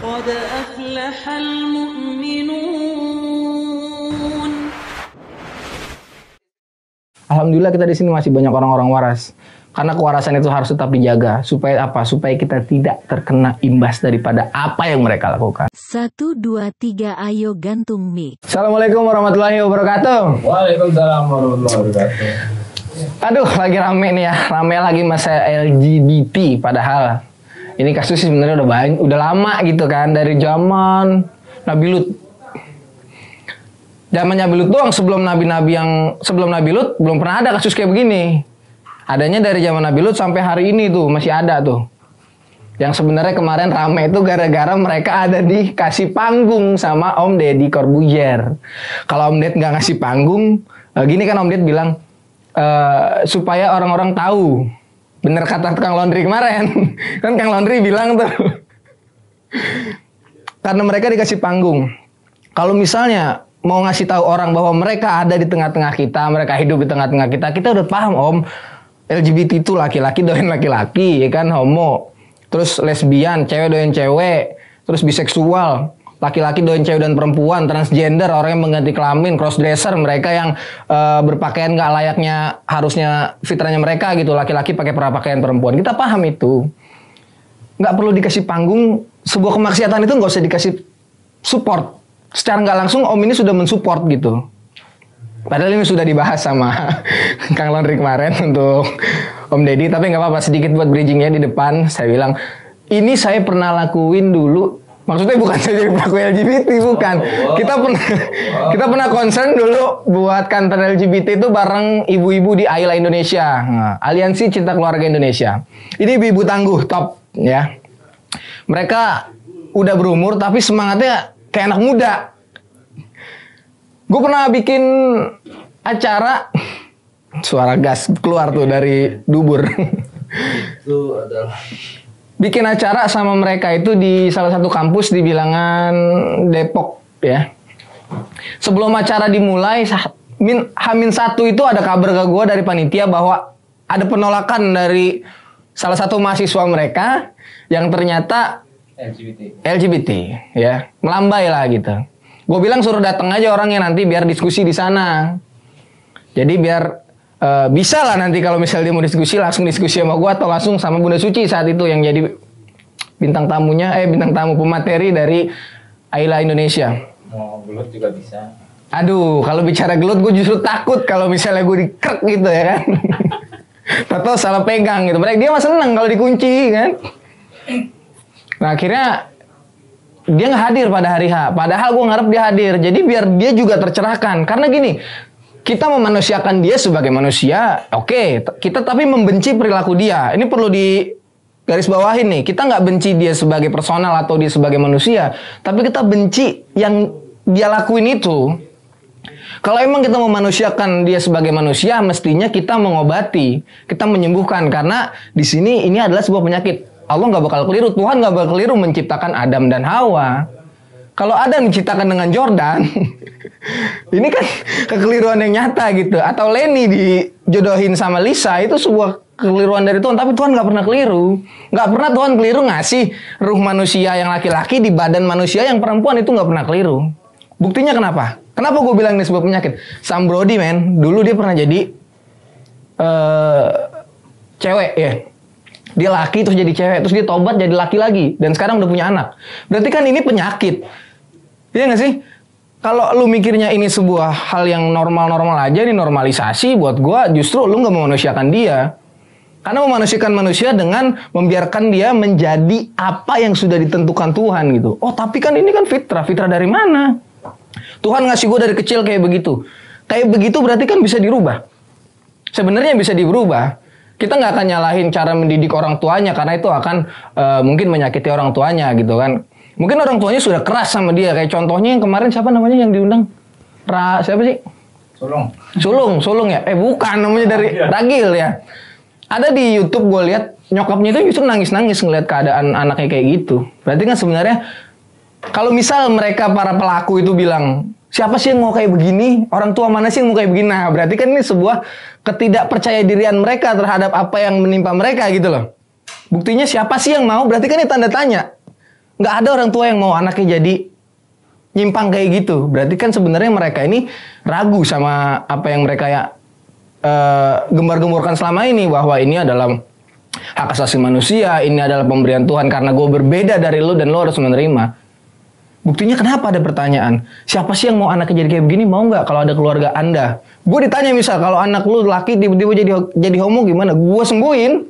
قد أفلح المؤمنون. Alhamdulillah kita di sini masih banyak orang-orang waras. Karena kewarasan itu harus tetap dijaga. Supaya apa? Supaya kita tidak terkena imbas daripada apa yang mereka lakukan. 1, 2, 3, ayo gantung mic. Assalamualaikum warahmatullahi wabarakatuh. Waalaikumsalam warahmatullahi wabarakatuh. Aduh, lagi rame nih ya. Rame lagi masa LGBT. Padahal ini kasus sebenarnya udah lama gitu kan. Dari zaman Nabi Lut. Zaman Nabi Lut doang, sebelum Nabi Lut belum pernah ada kasus kayak begini. Adanya dari zaman Nabi Lut sampai hari ini tuh masih ada tuh. Yang sebenarnya kemarin rame itu gara-gara mereka ada dikasih panggung sama Om Deddy Corbuzier. Kalau Om Deddy nggak ngasih panggung, gini kan Om Deddy bilang supaya orang-orang tahu. Bener kata Kang Laundry kemarin. Kan Kang Laundry bilang tuh. Karena mereka dikasih panggung. Kalau misalnya mau ngasih tahu orang bahwa mereka ada di tengah-tengah kita, mereka hidup di tengah-tengah kita udah paham Om. LGBT itu laki-laki doyan laki-laki, ya kan, homo. Terus lesbian, cewek doyan cewek. Terus biseksual, laki-laki doyan cewek dan perempuan. Transgender, orang yang mengganti kelamin. Crossdresser, mereka yang berpakaian gak layaknya, harusnya fitrahnya mereka gitu. Laki-laki pakai pakaian perempuan. Kita paham itu. Gak perlu dikasih panggung. Sebuah kemaksiatan itu gak usah dikasih support. Secara gak langsung Om ini sudah mensupport gitu. Padahal ini sudah dibahas sama Kang Laundry kemarin untuk Om Deddy. Tapi nggak apa-apa, sedikit buat bridgingnya di depan. Saya bilang, ini saya pernah lakuin dulu. Maksudnya bukan saya jadi pelaku LGBT, bukan. Kita pernah concern dulu buat kantor LGBT itu bareng ibu-ibu di AILA Indonesia. Nah, Aliansi Cinta Keluarga Indonesia. Ini ibu-ibu tangguh, top. Ya. Mereka udah berumur, tapi semangatnya kayak anak muda. Gue pernah bikin acara, suara gas keluar tuh dari dubur. Itu adalah Bikin acara sama mereka itu di salah satu kampus di Bilangan Depok ya. Sebelum acara dimulai, H-1 itu ada kabar ke gue dari panitia bahwa ada penolakan dari salah satu mahasiswa mereka yang ternyata LGBT ya, melambai lah gitu. Gue bilang suruh datang aja orangnya nanti biar diskusi di sana. Jadi biar bisa lah nanti kalau misalnya dia mau diskusi langsung diskusi sama gue atau langsung sama Bunda Suci saat itu yang jadi bintang tamu pemateri dari AILA Indonesia. mau gelut juga bisa. Aduh, kalau bicara gelut gue justru takut kalau misalnya gue dikrek gitu ya kan. Atau salah pegang gitu. Mereka dia mah seneng kalau dikunci kan. Nah akhirnya dia nggak hadir pada hari H. Padahal gue ngarep dia hadir. Jadi biar dia juga tercerahkan. Karena gini, kita memanusiakan dia sebagai manusia. Oke, kita tapi membenci perilaku dia. Ini perlu di garis bawahin nih. Kita nggak benci dia sebagai personal atau dia sebagai manusia. Tapi kita benci yang dia lakuin itu. Kalau emang kita memanusiakan dia sebagai manusia, mestinya kita mengobati. Kita menyembuhkan. Karena di sini ini adalah sebuah penyakit. Allah nggak bakal keliru, Tuhan nggak bakal keliru menciptakan Adam dan Hawa. Kalau Adam diciptakan dengan Jordan, ini kan kekeliruan yang nyata gitu. Atau Lenny dijodohin sama Lisa, itu sebuah kekeliruan dari Tuhan. Tapi Tuhan nggak pernah keliru. Nggak pernah Tuhan keliru ngasih ruh manusia yang laki-laki di badan manusia yang perempuan, itu nggak pernah keliru. Buktinya kenapa? Kenapa gue bilang ini sebuah penyakit? Sam Brody men, dulu dia pernah jadi cewek ya. Dia laki terus jadi cewek, terus dia tobat jadi laki lagi, dan sekarang udah punya anak. Berarti kan ini penyakit, iya nggak sih? Kalau lu mikirnya ini sebuah hal yang normal-normal aja, ini normalisasi, buat gua justru lu nggak memanusiakan dia. Karena memanusiakan manusia dengan membiarkan dia menjadi apa yang sudah ditentukan Tuhan gitu. Oh tapi kan ini kan fitrah dari mana? Tuhan ngasih gua dari kecil kayak begitu. Kayak begitu berarti kan bisa dirubah. Sebenarnya bisa dirubah. Kita nggak akan nyalahin cara mendidik orang tuanya karena itu akan mungkin menyakiti orang tuanya gitu kan. Mungkin orang tuanya sudah keras sama dia. Kayak contohnya yang kemarin siapa namanya yang diundang? Siapa sih? Sulung ya? Bukan, namanya dari Ragil ya. Ada di YouTube gue lihat nyokapnya itu justru nangis-nangis ngeliat keadaan anaknya kayak gitu. Berarti kan sebenarnya kalau misal mereka para pelaku itu bilang, siapa sih yang mau kayak begini? Orang tua mana sih yang mau kayak begini? Nah, berarti kan ini sebuah ketidakpercayadirian mereka terhadap apa yang menimpa mereka gitu loh. Buktinya siapa sih yang mau? Berarti kan ini tanda tanya. Nggak ada orang tua yang mau anaknya jadi nyimpang kayak gitu. Berarti kan sebenarnya mereka ini ragu sama apa yang mereka ya gembar-gemborkan selama ini, bahwa ini adalah hak asasi manusia, ini adalah pemberian Tuhan karena gue berbeda dari lu dan lu harus menerima. Buktinya kenapa ada pertanyaan? Siapa sih yang mau anaknya jadi kayak begini? Mau nggak kalau ada keluarga Anda? Gue ditanya misal kalau anak lu laki tiba-tiba jadi homo gimana? Gue sembuhin.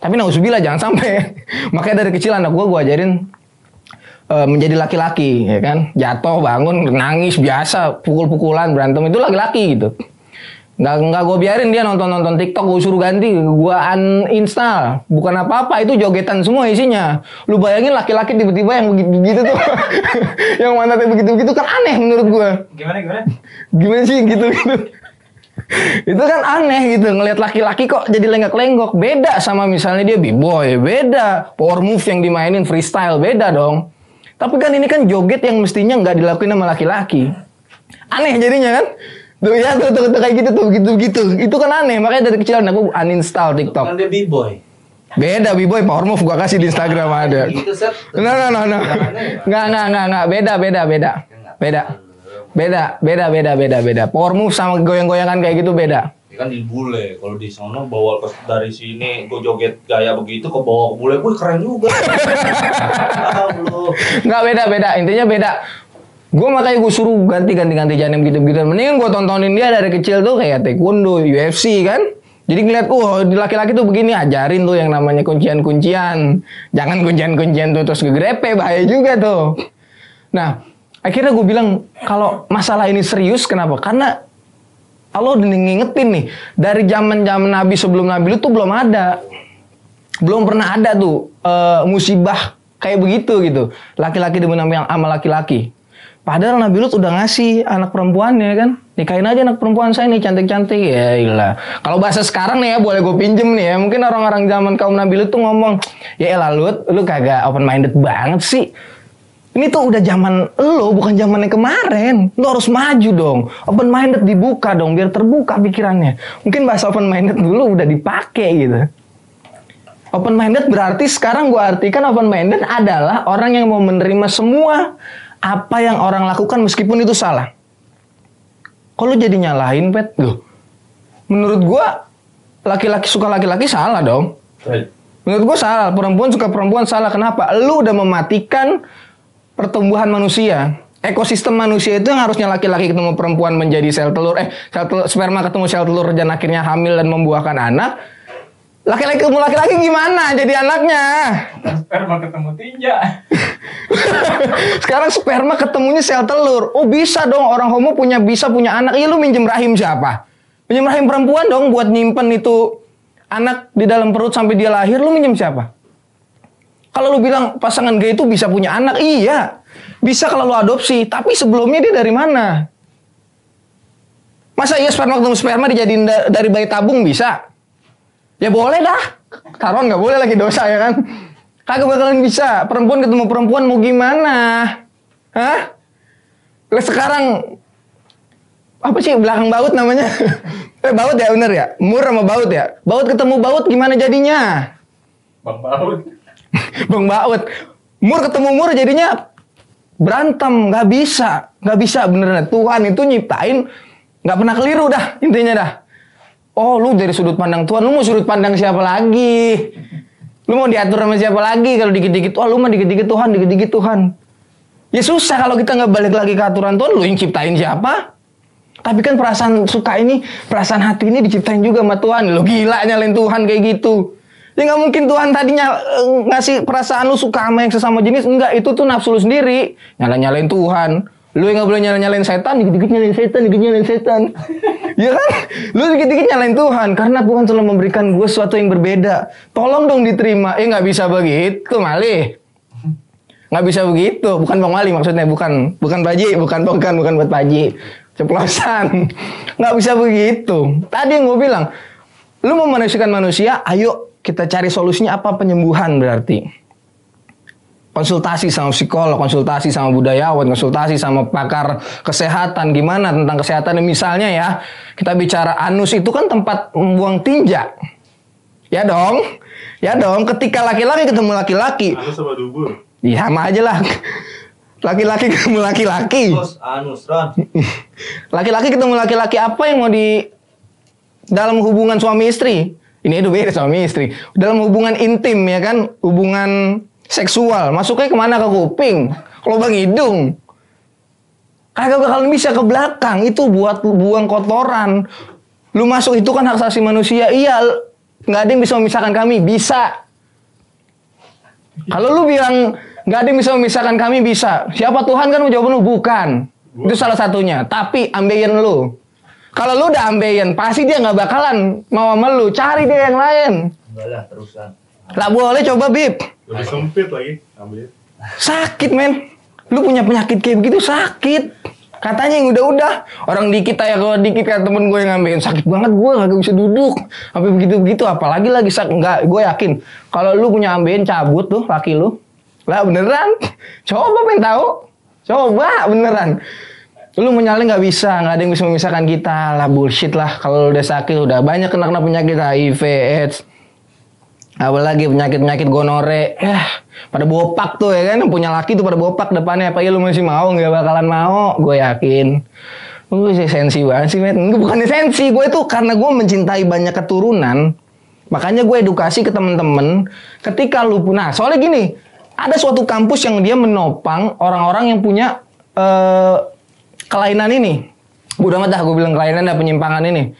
Tapi nauzubillah jangan sampai. Makanya dari kecil anak gue ajarin menjadi laki-laki, ya kan? Jatuh, bangun, nangis biasa, pukul-pukulan, berantem itu laki-laki gitu. Nggak gue biarin dia nonton TikTok, gue suruh ganti, gue uninstall. Bukan apa-apa, itu jogetan semua isinya. Lu bayangin laki-laki tiba-tiba yang begitu tuh, yang mantatnya begitu-begitu kan aneh menurut gue. Gimana sih gitu-gitu? Itu kan aneh gitu, ngelihat laki-laki kok jadi lenggak-lenggok. Beda sama misalnya dia b-boy, beda. Power move yang dimainin freestyle, beda dong. Tapi kan ini kan joget yang mestinya nggak dilakuin sama laki-laki. Aneh jadinya kan. Tuh ya, tuh kayak gitu tuh, gitu. Itu kan aneh, makanya dari kecil aku uninstall TikTok. Kan dia b-boy. Beda b-boy, power move gua kasih di Instagram ada. Gitu, Set. No. Enggak. Beda. Power move sama goyang-goyangan kayak gitu beda. Ya kan di bule, kalau di sono bawa dari sini gue joget gaya begitu ke bawa ke bule, wih keren juga. Enggak beda, intinya beda. Gue makanya gue suruh ganti jangan gitu-gitu. Mendingan gue tontonin dia dari kecil tuh kayak taekwondo, UFC kan. Jadi ngeliat, di laki-laki tuh begini, ajarin tuh yang namanya kuncian-kuncian. Jangan kuncian-kuncian tuh terus ngegrepe, bahaya juga tuh. Nah, akhirnya gue bilang, kalau masalah ini serius, kenapa? Karena Allah udah ngingetin nih, dari zaman-zaman Nabi sebelum Nabi Lut tuh belum ada. Belum pernah ada tuh musibah kayak begitu gitu. Laki-laki demen sama laki-laki. Padahal Nabi Lut udah ngasih anak perempuannya kan. Nikahin aja anak perempuan saya nih, cantik-cantik. Ya ilah. Kalau bahasa sekarang nih ya, boleh gue pinjem nih ya. Mungkin orang-orang zaman kaum Nabi Lut tuh ngomong, ya elah Lut, lu kagak open minded banget sih. Ini tuh udah zaman lo, bukan zaman yang kemarin. Lo harus maju dong. Open minded dibuka dong, biar terbuka pikirannya. Mungkin bahasa open minded dulu udah dipakai gitu. Open minded berarti sekarang gue artikan open minded adalah orang yang mau menerima semua apa yang orang lakukan meskipun itu salah. Kok lu jadi nyalahin, Pet? Loh, menurut gua laki-laki suka laki-laki salah dong. Menurut gua salah, perempuan suka perempuan salah. Kenapa? Lu udah mematikan pertumbuhan manusia. Ekosistem manusia itu yang harusnya laki-laki ketemu perempuan menjadi sel telur, sperma ketemu sel telur dan akhirnya hamil dan membuahkan anak. Laki-laki ketemu laki-laki gimana jadi anaknya? Sperma ketemu tinja. Sekarang sperma ketemunya sel telur. Oh bisa dong, orang homo bisa punya anak. Iya, lu minjem rahim siapa? Minjem rahim perempuan dong buat nyimpen itu anak di dalam perut sampai dia lahir. Lu minjem siapa? Kalau lu bilang pasangan gay itu bisa punya anak, iya. Bisa kalau lu adopsi. Tapi sebelumnya dia dari mana? Masa iya sperma ketemu sperma dijadiin dari bayi tabung bisa? Ya boleh dah. Taruhan nggak boleh lagi dosa ya kan? Kagak bakalan bisa. Perempuan ketemu perempuan mau gimana? Hah? Lah sekarang apa sih belakang baut namanya? Baut ya bener ya? Mur sama baut ya? Baut ketemu baut gimana jadinya? Bang Baut. Bang baut. Mur ketemu mur jadinya berantem. Nggak bisa beneran. Tuhan itu nyiptain nggak pernah keliru dah intinya dah. Oh lu dari sudut pandang Tuhan, lu mau sudut pandang siapa lagi? Lu mau diatur sama siapa lagi? Kalau dikit-dikit, lu mah dikit-dikit Tuhan. Ya susah kalau kita nggak balik lagi ke aturan Tuhan, lu yang ciptain siapa? Tapi kan perasaan suka ini, perasaan hati ini diciptain juga sama Tuhan. Lu gila nyalain Tuhan kayak gitu. Ya nggak mungkin Tuhan tadinya ngasih perasaan lu suka sama yang sesama jenis. Enggak, itu tuh nafsu lu sendiri. Nyalain Tuhan. Lu yang nggak boleh nyalain setan, dikit-dikit nyalain setan. Ya kan? Lu dikit-dikit nyalain Tuhan. Karena Tuhan selalu memberikan gue sesuatu yang berbeda. Tolong dong diterima. Nggak bisa begitu, Mali. Nggak bisa begitu. Bukan Bang Mali maksudnya. Bukan Baji. Bukan buat Baji. Ceplosan. Nggak bisa begitu. Tadi yang gue bilang. Lu mau manusiakan manusia, ayo kita cari solusinya apa penyembuhan berarti. Konsultasi sama psikolog, konsultasi sama budayawan, konsultasi sama pakar kesehatan. Gimana tentang kesehatan? Misalnya ya, kita bicara anus itu kan tempat membuang tinja. Ya dong. Ya dong, ketika laki-laki ketemu laki-laki, Anus sama dubur. ya sama aja lah. Laki-laki ketemu laki-laki. Terus anus, Ron. Laki-laki ketemu laki-laki, apa yang mau di dalam hubungan suami istri? Ini itu beda suami istri. Dalam hubungan intim ya kan, hubungan seksual, masuknya kemana? Ke kuping, ke lubang hidung. Kagak bakalan bisa ke belakang, itu buat buang kotoran. Lu masuk itu kan hak asasi manusia. Iya, nggak ada yang bisa memisahkan kami. Bisa. Kalau lu bilang nggak ada yang bisa memisahkan kami, bisa. Siapa Tuhan kan? Jawaban lu bukan. Itu salah satunya. Tapi ambeien lu. Kalau lu udah ambeien, pasti dia nggak bakalan mau sama lu. Cari dia yang lain. Enggak lah, terusan. Lah boleh coba Bib. Lebih sempit lagi ambil. Sakit men. Lu punya penyakit kayak begitu sakit. Katanya yang udah-udah. Orang dikit aja, kalau dikit kayak temen gue yang ngambilin. Sakit banget gue, gak bisa duduk. Sampai begitu-begitu. Apalagi lagi sakit. Enggak, gue yakin. Kalau lu punya ambeien, cabut tuh laki lu. Lah beneran. Coba pengen tahu. Coba beneran. Lu menyalin gak bisa. Gak ada yang bisa memisahkan kita. Lah bullshit lah. Kalau udah sakit, udah banyak kena penyakit HIV, AIDS. Apalagi penyakit-penyakit gonore. Pada bopak tuh ya kan. Yang punya laki tuh pada bopak depannya. Apa ya lu masih mau? Gak bakalan mau. Gue yakin. Lu sih sensi banget sih, men. Bukan sensi. Gue tuh karena gue mencintai banyak keturunan. Makanya gue edukasi ke temen-temen. Ketika lu pun. Nah soalnya gini. Ada suatu kampus yang dia menopang orang-orang yang punya kelainan ini. Udah amat dah gue bilang kelainan dan penyimpangan ini.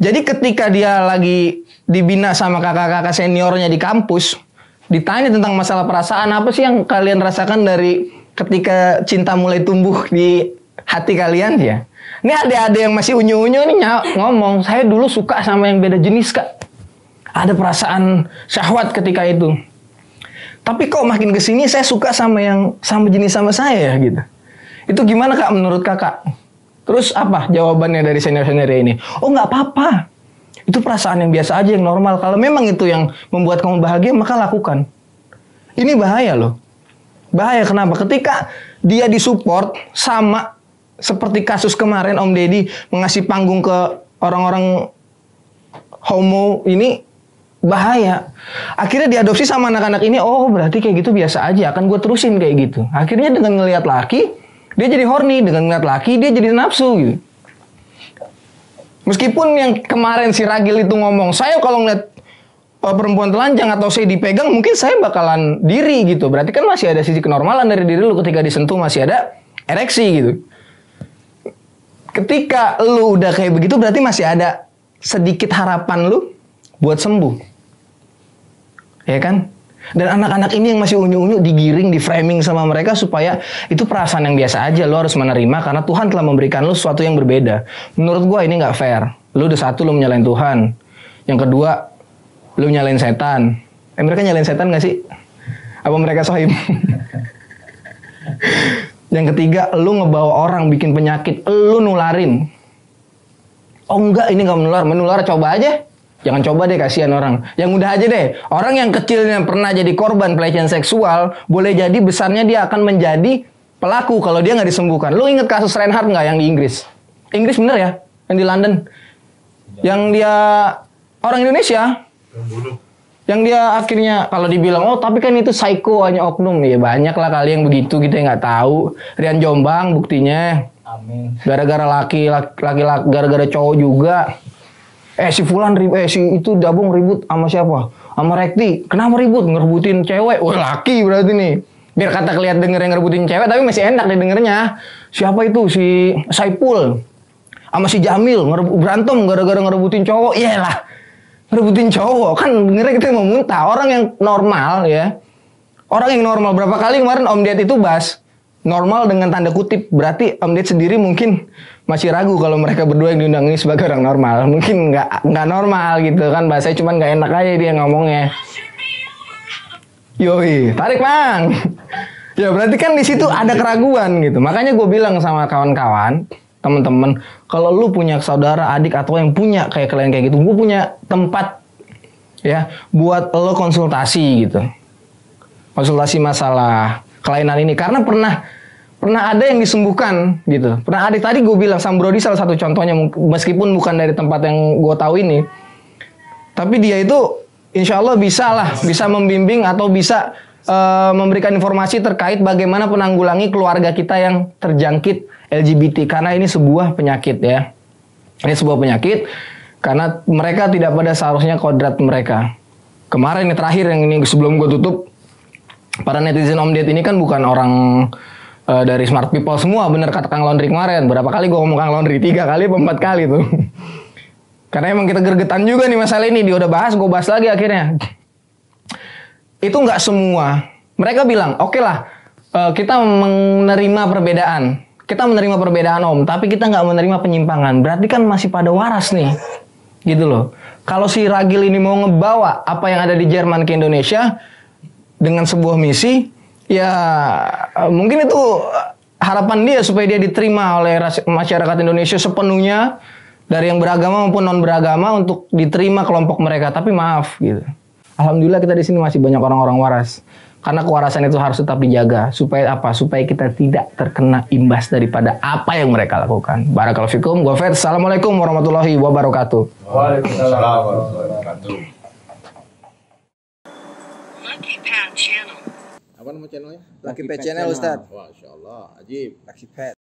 Jadi ketika dia lagi dibina sama kakak-kakak seniornya di kampus, ditanya tentang masalah perasaan, apa sih yang kalian rasakan dari ketika cinta mulai tumbuh di hati kalian ya? Ini ada yang masih unyu-unyu nih ngomong, saya dulu suka sama yang beda jenis kak. Ada perasaan syahwat ketika itu. Tapi kok makin kesini saya suka sama yang sama jenis sama saya gitu. Itu gimana kak menurut kakak? Terus apa jawabannya dari senior-senior ini? Oh nggak apa-apa. Itu perasaan yang biasa aja, yang normal. Kalau memang itu yang membuat kamu bahagia, maka lakukan. Ini bahaya loh. Bahaya kenapa? Ketika dia disupport sama seperti kasus kemarin Om Deddy mengasih panggung ke orang-orang homo ini, bahaya. Akhirnya diadopsi sama anak-anak ini, oh berarti kayak gitu biasa aja, akan gue terusin kayak gitu. Akhirnya dengan ngelihat laki, dia jadi horny. Dengan ngeliat laki, dia jadi nafsu gitu. Meskipun yang kemarin si Ragil itu ngomong, saya kalau ngeliat perempuan telanjang atau saya dipegang, mungkin saya bakalan diri gitu. Berarti kan masih ada sisi kenormalan dari diri lu ketika disentuh, masih ada ereksi gitu. Ketika lu udah kayak begitu, berarti masih ada sedikit harapan lu buat sembuh. Ya kan? Dan anak-anak ini yang masih unyu-unyu digiring, di framing sama mereka supaya itu perasaan yang biasa aja. Lu harus menerima karena Tuhan telah memberikan lu sesuatu yang berbeda. Menurut gua ini nggak fair. Lu udah satu, lu menyalahin Tuhan. Yang kedua, lu nyalain setan. Mereka nyalain setan nggak sih? Apa mereka sohim? Yang ketiga, lu ngebawa orang bikin penyakit, lu nularin. Oh enggak, ini nggak menular. Menular coba aja. Jangan coba deh, kasihan orang. Yang udah aja deh. Orang yang kecilnya pernah jadi korban pelecehan seksual, boleh jadi besarnya dia akan menjadi pelaku kalau dia nggak disembuhkan. Lu inget kasus Reinhardt nggak yang di Inggris? Inggris bener ya? Yang di London. Yang dia orang Indonesia. Yang dia akhirnya kalau dibilang, oh tapi kan itu psycho, hanya oknum. Ya banyak lah kali yang begitu, kita nggak tahu. Rian Jombang buktinya. Amin. Gara-gara laki, gara-gara cowok juga. Si Fulan si itu Dabung ribut sama siapa? Sama Rekti. Kenapa ribut? Ngerebutin cewek. Wah, laki berarti nih. Biar kata kelihatan denger yang ngerebutin cewek, tapi masih enak didengernya. Siapa itu? Si Saipul. Sama si Jamil berantem gara-gara ngerebutin cowok. Iyalah. Ngerebutin cowok. Kan dengernya kita mau muntah. Orang yang normal ya. Orang yang normal. Berapa kali kemarin Om Ded itu bahas normal dengan tanda kutip. Berarti Om Ded sendiri mungkin masih ragu kalau mereka berdua yang diundang ini sebagai orang normal. Mungkin nggak normal gitu kan, bahasanya cuman nggak enak aja dia ngomongnya. Yoi, tarik bang. Ya berarti kan di situ ada keraguan gitu. Makanya gue bilang sama kawan-kawan, teman-teman, kalau lu punya saudara, adik atau yang punya kayak kalian kayak gitu, gue punya tempat ya buat lo konsultasi gitu. Konsultasi masalah kelainan ini karena pernah ada yang disembuhkan gitu. Pernah ada, tadi gue bilang Sam Brody salah satu contohnya, meskipun bukan dari tempat yang gue tahu ini. Tapi dia itu insya Allah bisa membimbing atau bisa memberikan informasi terkait bagaimana penanggulangi keluarga kita yang terjangkit LGBT, karena ini sebuah penyakit ya. Ini sebuah penyakit karena mereka tidak pada seharusnya kodrat mereka. Kemarin ini terakhir yang ini sebelum gue tutup, para netizen Om Ded ini kan bukan orang dari smart people semua, bener kata Kang Laundry kemarin. Berapa kali gue ngomong Kang Laundry? 3 kali apa 4 kali tuh. Karena emang kita gergetan juga nih masalah ini. Dia udah bahas, gue bahas lagi akhirnya. Itu nggak semua. Mereka bilang, oke lah, kita menerima perbedaan. Kita menerima perbedaan Om, tapi kita nggak menerima penyimpangan. Berarti kan masih pada waras nih. Gitu loh. Kalau si Ragil ini mau ngebawa apa yang ada di Jerman ke Indonesia dengan sebuah misi, ya mungkin itu harapan dia supaya dia diterima oleh masyarakat Indonesia sepenuhnya, dari yang beragama maupun non beragama, untuk diterima kelompok mereka. Tapi maaf gitu. Alhamdulillah kita di sini masih banyak orang-orang waras. Karena kewarasan itu harus tetap dijaga. Supaya apa? Supaya kita tidak terkena imbas daripada apa yang mereka lakukan. Barakallahu fikum. Gofet. Assalamualaikum warahmatullahi wabarakatuh. Waalaikumsalam warahmatullahi wabarakatuh. Apa nama channelnya? Lucky Pet Channel, Ustaz. Masya Allah, ajib. Lucky Pet.